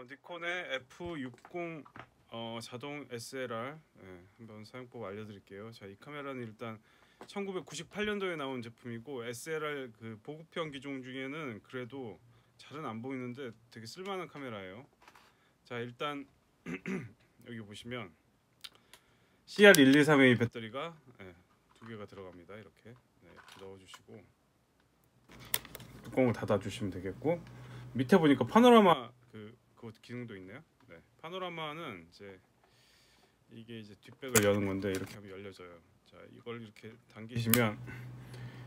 니콘의 F60 자동 SLR 한번 사용법 알려드릴게요. 자, 이 카메라는 일단 1998년도에 나온 제품이고 SLR 그 보급형 기종 중에는 그래도 잘은 안 보이는데 되게 쓸만한 카메라예요. 자, 일단 여기 보시면 CR123A 배터리가 두 개가 들어갑니다. 이렇게 넣어주시고 뚜껑을 닫아주시면 되겠고, 밑에 보니까 파노라마 그것 기능도 있네요. 파노라마는 이게 이제 뒷백을 여는 건데 이렇게 하면 열려져요. 자, 이걸 이렇게 당기시면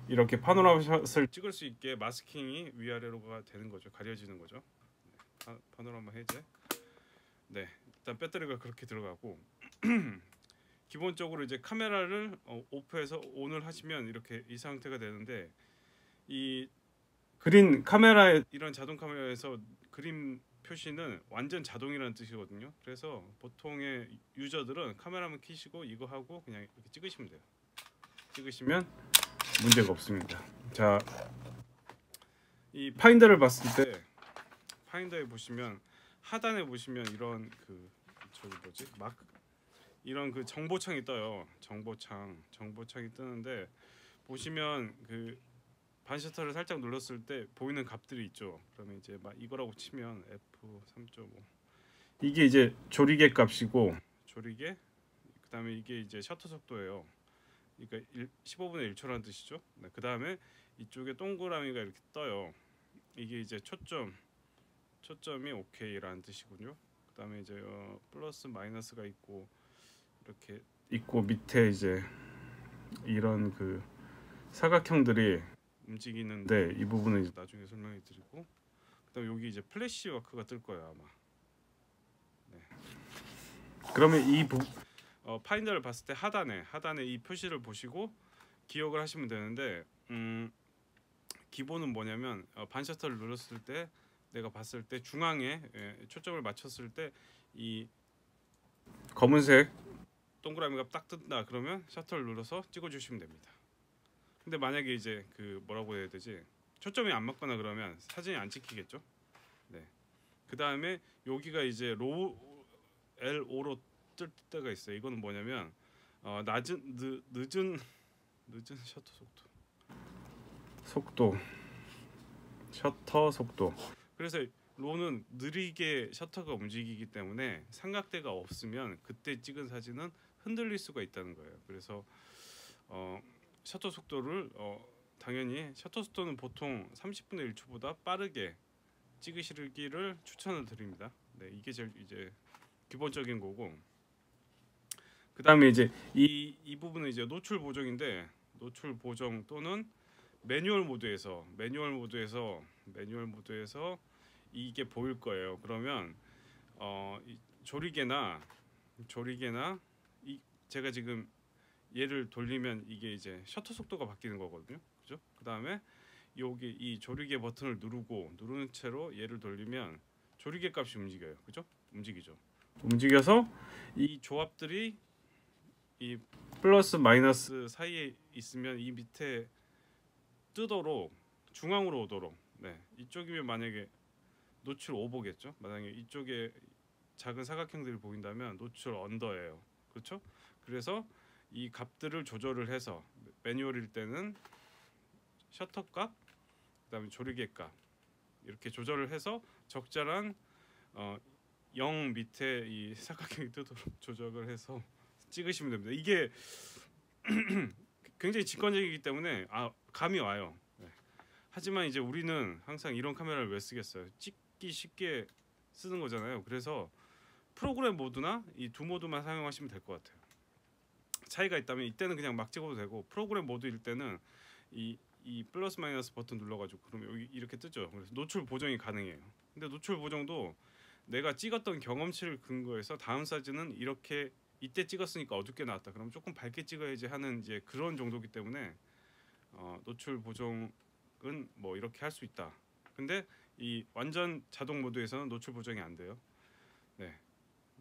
이렇게 파노라마 샷을 찍을 수 있게 마스킹이 위아래로가 되는 거죠. 가려지는 거죠. 파노라마 해제. 일단 배터리가 그렇게 들어가고 기본적으로 이제 카메라를 오프해서 온을 하시면 이렇게 이 상태가 되는데, 이 그린 카메라, 이런 자동 카메라에서 그림 표시는 완전 자동이라는 뜻이거든요. 그래서 보통의 유저들은 카메라만 켜시고 이거 하고 그냥 이렇게 찍으시면 돼요. 찍으시면 문제가 없습니다. 자, 이 파인더를 봤을 때 파인더에 보시면 하단에 보시면 이런 이런 그 정보창이 떠요. 정보창이 뜨는데 보시면 그 반셔터를 살짝 눌렀을 때 보이는 값들이 있죠. 그러면 이제 막 이거라고 치면 f3.5 이게 이제 조리개 값이고, 조리개 그다음에 이게 이제 셔터 속도예요. 그러니까 15분의 1초라는 뜻이죠. 그다음에 이쪽에 동그라미가 이렇게 떠요. 이게 이제 초점이 오케이라는 뜻이군요. 그다음에 이제 플러스 마이너스가 있고 이렇게 있고, 밑에 이제 이런 그 사각형들이 움직이는데 이 부분은 이제 나중에 설명해 드리고, 그다음에 여기 이제 플래시 워크가 뜰 거예요 아마. 그러면 이 파인더를 봤을 때 하단에 이 표시를 보시고 기억을 하시면 되는데, 기본은 뭐냐면 반셔터를 눌렀을 때 내가 봤을 때 중앙에 초점을 맞췄을 때 이 검은색 동그라미가 딱 뜬다 그러면 셔터를 눌러서 찍어주시면 됩니다. 근데 만약에 이제 뭐라고 해야 되지, 초점이 안 맞거나 그러면 사진이 안 찍히겠죠. 그 다음에 여기가 이제 L5로 뜰 때가 있어요. 이거는 뭐냐면 늦은 셔터 속도. 그래서 로는 느리게 셔터가 움직이기 때문에 삼각대가 없으면 그때 찍은 사진은 흔들릴 수가 있다는 거예요. 그래서 셔터 속도를 당연히 셔터 속도는 보통 30분의 1초보다 빠르게 찍으시기를 추천을 드립니다. 이게 제일 이제 기본적인 거고, 그 다음에 이제 이 부분은 이제 노출 보정인데, 노출 보정 또는 매뉴얼 모드에서 이게 보일 거예요. 그러면 이 조리개나 제가 지금 얘를 돌리면 이게 이제 셔터 속도가 바뀌는 거거든요. 그죠? 그 다음에 여기 이 조리개 버튼을 누르는 채로 얘를 돌리면 조리개 값이 움직여요. 그죠? 움직여서 이 조합들이 이 플러스 마이너스 사이에 있으면 이 밑에 뜨도록 중앙으로 오도록. 이쪽이면 만약에 노출 오버겠죠. 만약에 이쪽에 작은 사각형들이 보인다면 노출 언더예요. 그렇죠? 그래서 이 값들을 조절을 해서 매뉴얼일 때는 셔터 값, 그다음에 조리개 값 이렇게 조절을 해서 적절한 0 밑에 이 사각형이 뜨도록 조절을 해서 찍으시면 됩니다. 이게 굉장히 직관적이기 때문에 감이 와요. 하지만 이제 우리는 항상 이런 카메라를 왜 쓰겠어요? 찍기 쉽게 쓰는 거잖아요. 그래서 프로그램 모드나 이 두 모드만 사용하시면 될 것 같아요. 차이가 있다면 이때는 그냥 막 찍어도 되고, 프로그램 모드일 때는 이 플러스 마이너스 버튼 눌러가지고 그러면 여기 이렇게 뜨죠. 그래서 노출 보정이 가능해요. 근데 노출 보정도 내가 찍었던 경험치를 근거해서 다음 사진은 이렇게 이때 찍었으니까 어둡게 나왔다. 그럼 조금 밝게 찍어야지 하는 이제 그런 정도기 때문에 노출 보정은 뭐 이렇게 할 수 있다. 근데 이 완전 자동 모드에서는 노출 보정이 안 돼요.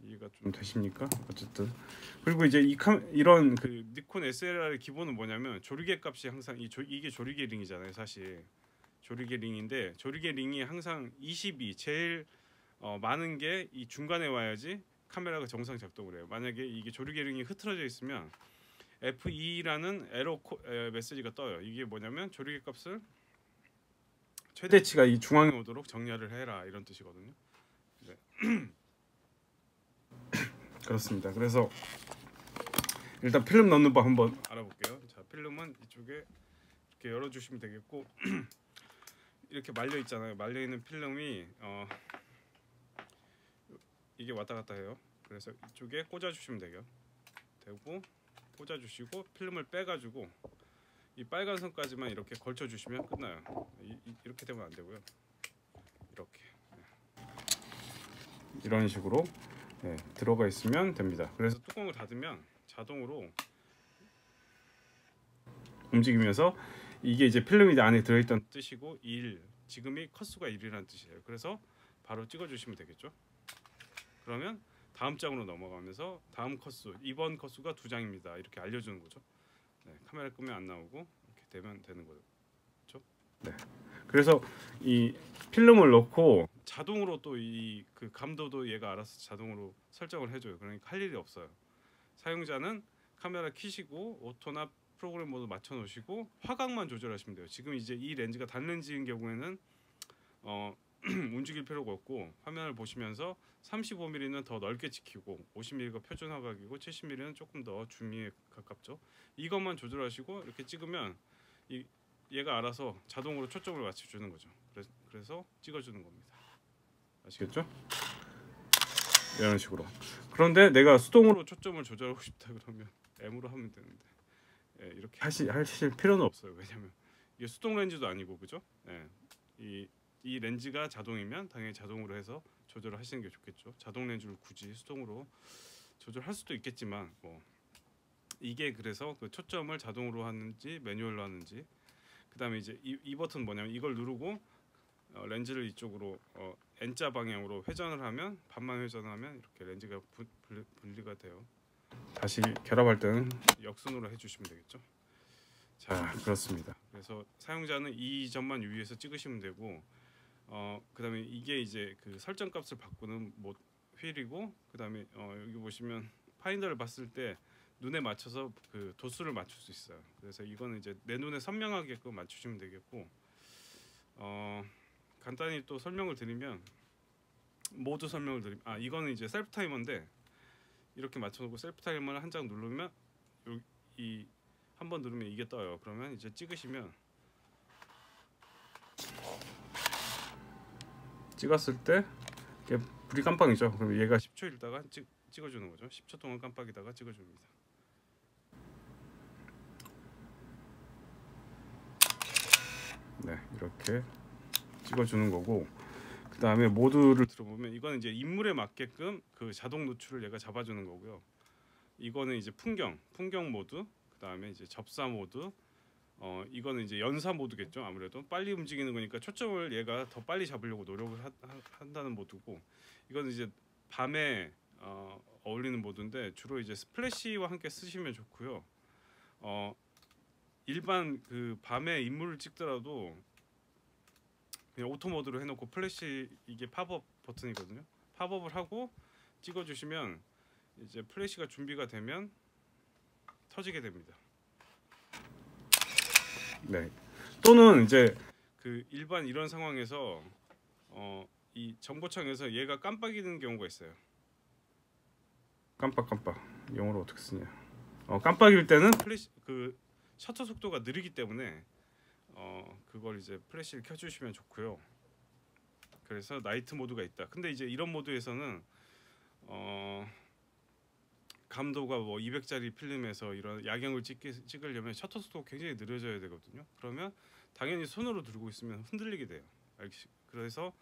이해가 좀 되십니까? 어쨌든 그리고 이제 이런 그 니콘 SLR의 기본은 뭐냐면 조리개 값이 항상 이게 조리개 링이잖아요. 사실 조리개 링인데 조리개 링이 항상 22 제일 많은 게 이 중간에 와야지 카메라가 정상 작동을 해요. 만약에 이게 조리개링이 흐트러져 있으면 F2라는 메시지가 떠요. 이게 뭐냐면 조리개 값을 최대치가 이 중앙에 오도록 정렬을 해라 이런 뜻이거든요. 네. 그렇습니다. 그래서 일단 필름 넣는 법 한번 알아볼게요. 자, 필름은 이쪽에 이렇게 열어주시면 되겠고 이렇게 말려 있잖아요. 말려 있는 필름이 이게 왔다 갔다 해요. 그래서 이쪽에 꽂아주시면 되고 꽂아주시고 필름을 빼가지고 이 빨간 선까지만 이렇게 걸쳐주시면 끝나요. 이렇게 되면 안 되고요. 이렇게 이런 식으로 들어가 있으면 됩니다. 그래서 뚜껑을 닫으면 자동으로 움직이면서 이게 이제 필름이 안에 들어있던 뜻이고 지금이 컷수가 1이라는 뜻이에요. 그래서 바로 찍어주시면 되겠죠. 그러면 다음 장으로 넘어가면서 다음 컷수, 이번 컷수가 2장입니다. 이렇게 알려주는 거죠. 네, 카메라 끄면 안 나오고 이렇게 되면 되는 거죠. 네. 그래서 이 필름을 넣고 자동으로 또 이 그 감도도 얘가 알아서 자동으로 설정을 해줘요. 그러니까 할 일이 없어요. 사용자는 카메라 켜시고 오토나 프로그램 모드 맞춰 놓으시고 화각만 조절하시면 돼요. 지금 이제 이 렌즈가 단렌즈인 경우에는 움직일 필요가 없고 화면을 보시면서 35mm는 더 넓게 찍히고 50mm가 표준 화각이고 70mm는 조금 더 줌에 가깝죠. 이것만 조절하시고 이렇게 찍으면 얘가 알아서 자동으로 초점을 맞춰주는 거죠. 그래서 찍어주는 겁니다. 아시겠죠? 이런 식으로. 그런데 내가 수동으로 초점을 조절하고 싶다 그러면 M으로 하면 되는데 이렇게 하실 필요는 없어요. 왜냐면 이게 수동 렌즈도 아니고 그죠? 이 렌즈가 자동이면 당연히 자동으로 해서 조절을 하시는 게 좋겠죠. 자동 렌즈를 굳이 수동으로 조절할 수도 있겠지만 이게 그래서 그 초점을 자동으로 하는지 매뉴얼로 하는지 그다음에 이제 이 버튼 뭐냐면 이걸 누르고 렌즈를 이쪽으로 N자 방향으로 회전을 하면 반만 회전하면 이렇게 렌즈가 분리가 돼요. 다시 결합할 때는 역순으로 해주시면 되겠죠. 자, 그렇습니다. 그래서 사용자는 이 점만 유의해서 찍으시면 되고 그다음에 이게 이제 그 설정 값을 바꾸는 휠이고 그다음에 여기 보시면 파인더를 봤을 때 눈에 맞춰서 그 도수를 맞출 수 있어요. 그래서 이거는 이제 내 눈에 선명하게끔 맞추시면 되겠고 간단히 또 설명을 드리면 모두 설명을 드리면 이거는 이제 셀프 타이머인데 이렇게 맞춰놓고 셀프 타이머를 한 장 누르면 이 한 번 누르면 이게 떠요. 그러면 이제 찍으시면 찍었을 때 불이 깜빡이죠. 그럼 얘가 10초 있다가 찍어주는 거죠. 10초 동안 깜빡이다가 찍어줍니다. 네, 이렇게 찍어주는 거고 그 다음에 모드를 들어보면 이거는 이제 인물에 맞게끔 그 자동 노출을 얘가 잡아주는 거고요. 이거는 이제 풍경 모드, 그 다음에 이제 접사 모드, 이거는 이제 연사 모드겠죠. 아무래도 빨리 움직이는 거니까 초점을 얘가 더 빨리 잡으려고 노력을 한다는 모드고, 이거는 이제 밤에 어울리는 모드인데 주로 이제 스플래시와 함께 쓰시면 좋고요. 일반 그 밤에 인물을 찍더라도 그냥 오토 모드로 해놓고 플래시 이게 팝업 버튼이거든요. 팝업을 하고 찍어주시면 이제 플래시가 준비가 되면 터지게 됩니다. 네. 또는 이제 그 일반 이런 상황에서 이 정보창에서 얘가 깜빡이는 경우가 있어요. 깜빡 영어로 어떻게 쓰냐? 깜빡일 때는 플래시 그 셔터 속도가 느리기 때문에 그걸 이제 플래시를 켜주시면 좋고요. 그래서 나이트 모드가 있다. 근데 이제 이런 모드에서는 감도가 뭐 200짜리 필름에서 이런 야경을 찍으려면 셔터 속도가 굉장히 느려져야 되거든요. 그러면 당연히 손으로 들고 있으면 흔들리게 돼요. 그래서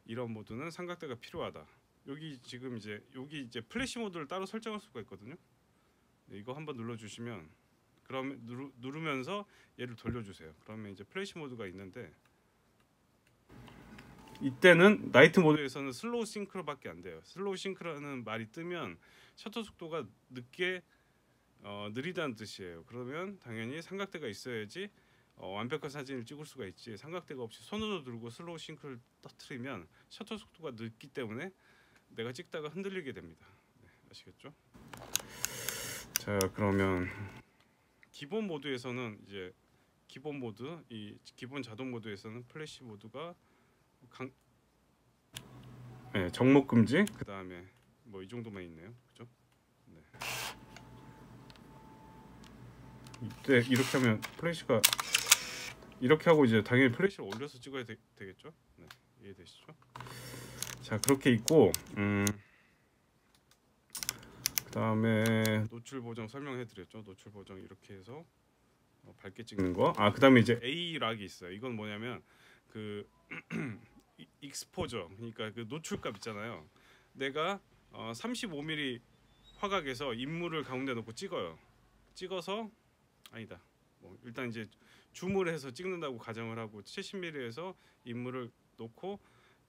이런 모드는 삼각대가 필요하다. 여기 지금 이제 여기 이제 플래시 모드를 따로 설정할 수가 있거든요. 이거 한번 눌러주시면 그러면 누르면서 얘를 돌려주세요. 그러면 이제 플래시 모드가 있는데 이때는 나이트 모드에서는 슬로우 싱크로밖에 안 돼요. 슬로우 싱크라는 말이 뜨면 셔터 속도가 늦게 느리다는 뜻이에요. 그러면 당연히 삼각대가 있어야지 완벽한 사진을 찍을 수가 있지, 삼각대가 없이 손으로 들고 슬로우 싱크를 터트리면 셔터 속도가 늦기 때문에 내가 찍다가 흔들리게 됩니다. 네, 아시겠죠? 자, 그러면 기본 모드에서는 이제 기본 모드, 이 기본 자동 모드에서는 플래시 모드가 네, 정목 금지, 그 다음에 뭐 이 정도만 있네요, 그죠? 네. 이때 이렇게 하면 플래시가 이렇게 하고 이제 당연히 플래시를 올려서 찍어야 되겠죠? 네, 이해되시죠? 자, 그렇게 있고 그 다음에 노출 보정 설명해 드렸죠. 노출 보정 이렇게 해서 밝게 찍는 거. 그 다음에 이제 A 락이 있어요. 이건 뭐냐면 그 익스포저, 그러니까 그 노출값 있잖아요. 내가 35mm 화각에서 인물을 가운데 놓고 찍어요. 찍어서 아니다. 뭐 일단 이제 줌을 해서 찍는다고 가정을 하고 70mm에서 인물을 놓고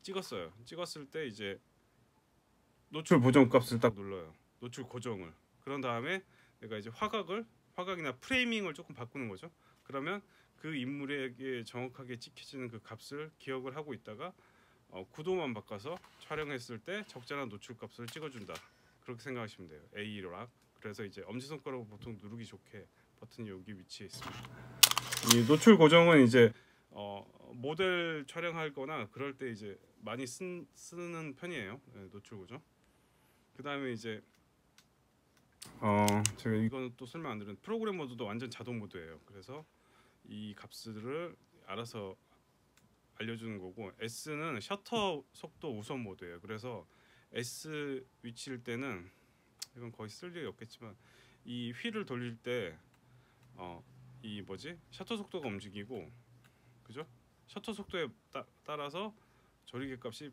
찍었어요. 찍었을 때 이제 노출 보정 값을 딱 눌러요. 노출 고정을. 그런 다음에 내가 이제 화각이나 프레이밍을 조금 바꾸는 거죠. 그러면 그 인물에게 정확하게 찍혀지는 그 값을 기억을 하고 있다가 구도만 바꿔서 촬영했을 때 적절한 노출 값을 찍어준다. 그렇게 생각하시면 돼요. A 락. 그래서 이제 엄지손가락으로 보통 누르기 좋게 버튼이 여기 위치해 있습니다. 이 노출 고정은 이제 모델 촬영하거나 그럴 때 이제 많이 쓰는 편이에요. 네, 노출 고정. 그 다음에 이제 제가 이거는 또 설명 안 드린 프로그램 모드도 완전 자동 모드예요. 그래서 이 값들을 알아서 알려주는 거고, S는 셔터 속도 우선 모드예요. 그래서 S 위치일 때는 이건 거의 쓸 일이 없겠지만 이 휠을 돌릴 때 이 셔터 속도가 움직이고, 그죠? 셔터 속도에 따라서 조리개 값이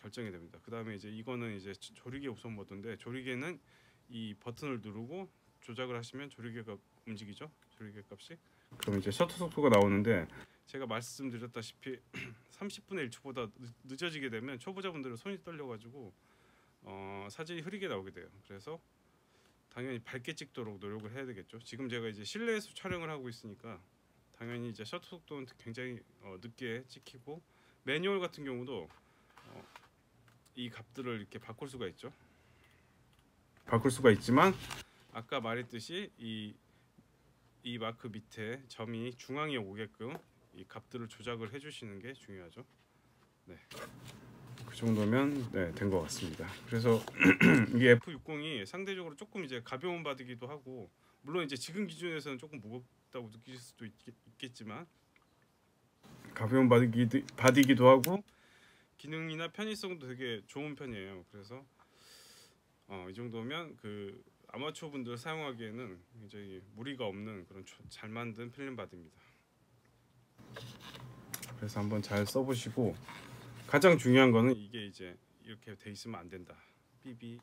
결정이 됩니다. 그 다음에 이제 이거는 이제 조리개 우선 모드인데, 조리개는 이 버튼을 누르고 조작을 하시면 조리개가 움직이죠. 조리개 값이. 그럼 이제 셔터 속도가 나오는데, 제가 말씀드렸다시피 30분의 1초보다 늦어지게 되면 초보자분들은 손이 떨려가지고 사진이 흐리게 나오게 돼요. 그래서 당연히 밝게 찍도록 노력을 해야 되겠죠. 지금 제가 이제 실내에서 촬영을 하고 있으니까 당연히 이제 셔터 속도는 굉장히 늦게 찍히고, 매뉴얼 같은 경우도 이 값들을 이렇게 바꿀 수가 있죠. 바꿀 수가 있지만 아까 말했듯이 이 마크 밑에 점이 중앙에 오게끔 이 값들을 조작을 해주시는 게 중요하죠. 네, 그 정도면 네, 된 것 같습니다. 그래서 이 F60이 상대적으로 조금 이제 가벼운 바디기도 하고, 물론 이제 지금 기준에서는 조금 무겁다고 느끼실 수도 있겠지만 가벼운 바디기도 하고 기능이나 편의성도 되게 좋은 편이에요. 그래서 이 정도면 그 아마추어 분들 사용하기에는 굉장히 무리가 없는 그런 잘 만든 필름 바디입니다. 그래서 한번 잘 써보시고, 가장 중요한 거는 이게 이제 이렇게 돼 있으면 안 된다. BB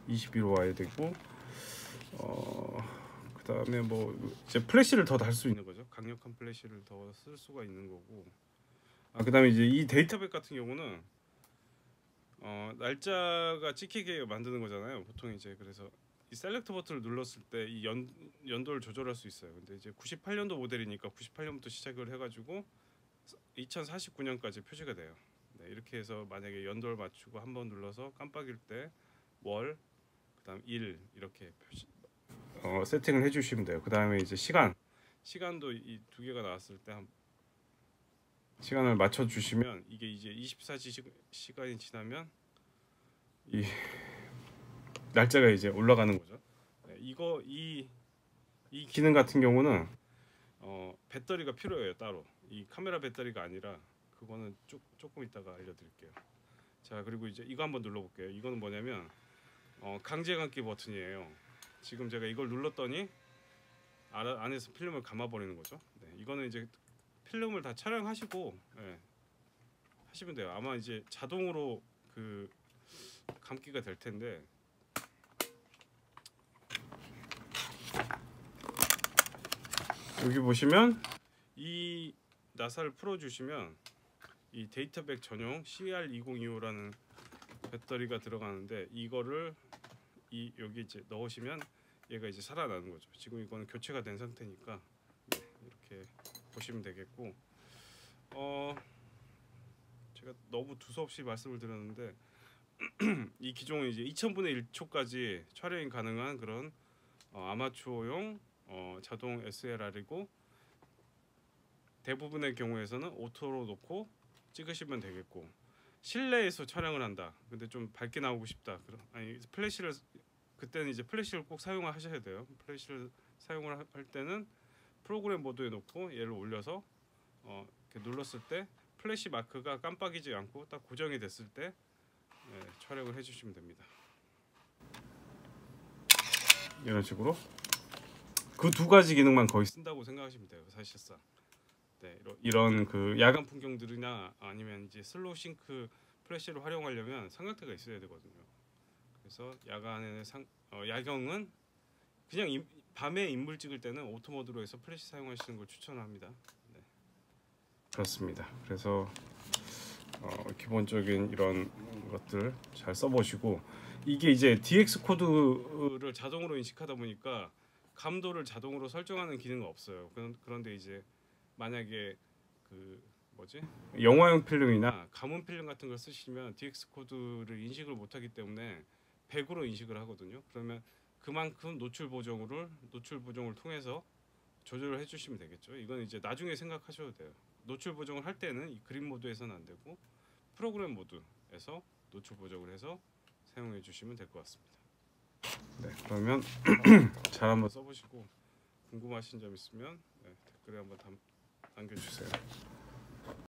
22로 와야 되고, 그 다음에 뭐 이제 플래시를 더 달 수 있는 거죠. 강력한 플래시를 더 쓸 수가 있는 거고. 그 다음에 이제 이 데이터백 같은 경우는 날짜가 찍히게 만드는 거잖아요. 보통 이제 그래서 이 셀렉트 버튼을 눌렀을 때 이 연도를 조절할 수 있어요. 근데 이제 98년도 모델이니까 98년부터 시작을 해가지고 2049년까지 표시가 돼요. 네, 이렇게 해서 만약에 연도를 맞추고 한번 눌러서 깜빡일 때 월, 그다음 일 이렇게 세팅을 해주시면 돼요. 그 다음에 이제 시간도 이 두 개가 나왔을 때 시간을 맞춰주시면 이게 이제 24시간이 지나면 이 날짜가 이제 올라가는 거죠. 네, 이 기능 같은 경우는 배터리가 필요해요. 따로 이 카메라 배터리가 아니라, 그거는 조금 이따가 알려드릴게요. 자, 그리고 이제 이거 한번 눌러볼게요. 이거는 뭐냐면 강제 감기 버튼이에요. 지금 제가 이걸 눌렀더니 안에서 필름을 감아버리는 거죠. 네, 이거는 이제 필름을 다 촬영하시고 하시면 돼요. 아마 이제 자동으로 그 감기가 될 텐데, 여기 보시면 이 나사를 풀어주시면 이 데이터백 전용 CR2025라는 배터리가 들어가는데, 이거를 여기 이제 넣으시면 얘가 이제 살아나는 거죠. 지금 이거는 교체가 된 상태니까 이렇게 이렇게 보시면 되겠고, 제가 너무 두서없이 말씀을 드렸는데 이 기종은 이제 2000분의 1초까지 촬영이 가능한 그런 아마추어용 자동 SLR이고, 대부분의 경우에서는 오토로 놓고 찍으시면 되겠고, 실내에서 촬영을 한다. 근데 좀 밝게 나오고 싶다. 아니 플래시를 그때는 이제 플래시를 꼭 사용을 하셔야 돼요. 플래시를 사용을 할 때는 프로그램 모드에 놓고 얘를 올려서 이렇게 눌렀을 때 플래시 마크가 깜빡이지 않고 딱 고정이 됐을 때 촬영을 해주시면 됩니다. 이런 식으로 그 두 가지 기능만 거의 쓴다고 생각하시면 돼요, 사실상. 네, 이런 그 야간 풍경들이나 아니면 이제 슬로우 싱크 플래시를 활용하려면 삼각대가 있어야 되거든요. 그래서 야경은 그냥 밤에 인물 찍을 때는 오토 모드로 해서 플래시 사용하시는 걸 추천합니다. 네. 그렇습니다. 그래서 기본적인 이런 것들 잘 써보시고, 이게 이제 DX 코드를 자동으로 인식하다 보니까 감도를 자동으로 설정하는 기능은 없어요. 그런데 이제 만약에 그 영화용 필름이나 가문 필름 같은 걸 쓰시면 DX 코드를 인식을 못하기 때문에 100으로 인식을 하거든요. 그러면 그만큼 노출 보정을 통해서 조절을 해주시면 되겠죠. 이건 이제 나중에 생각하셔도 돼요. 노출 보정을 할 때는 이 그린 모드에서는 안 되고 프로그램 모드에서 노출 보정을 해서 사용해 주시면 될 것 같습니다. 네, 그러면 잘 한번 써보시고 궁금하신 점 있으면 댓글에 한번 남겨주세요.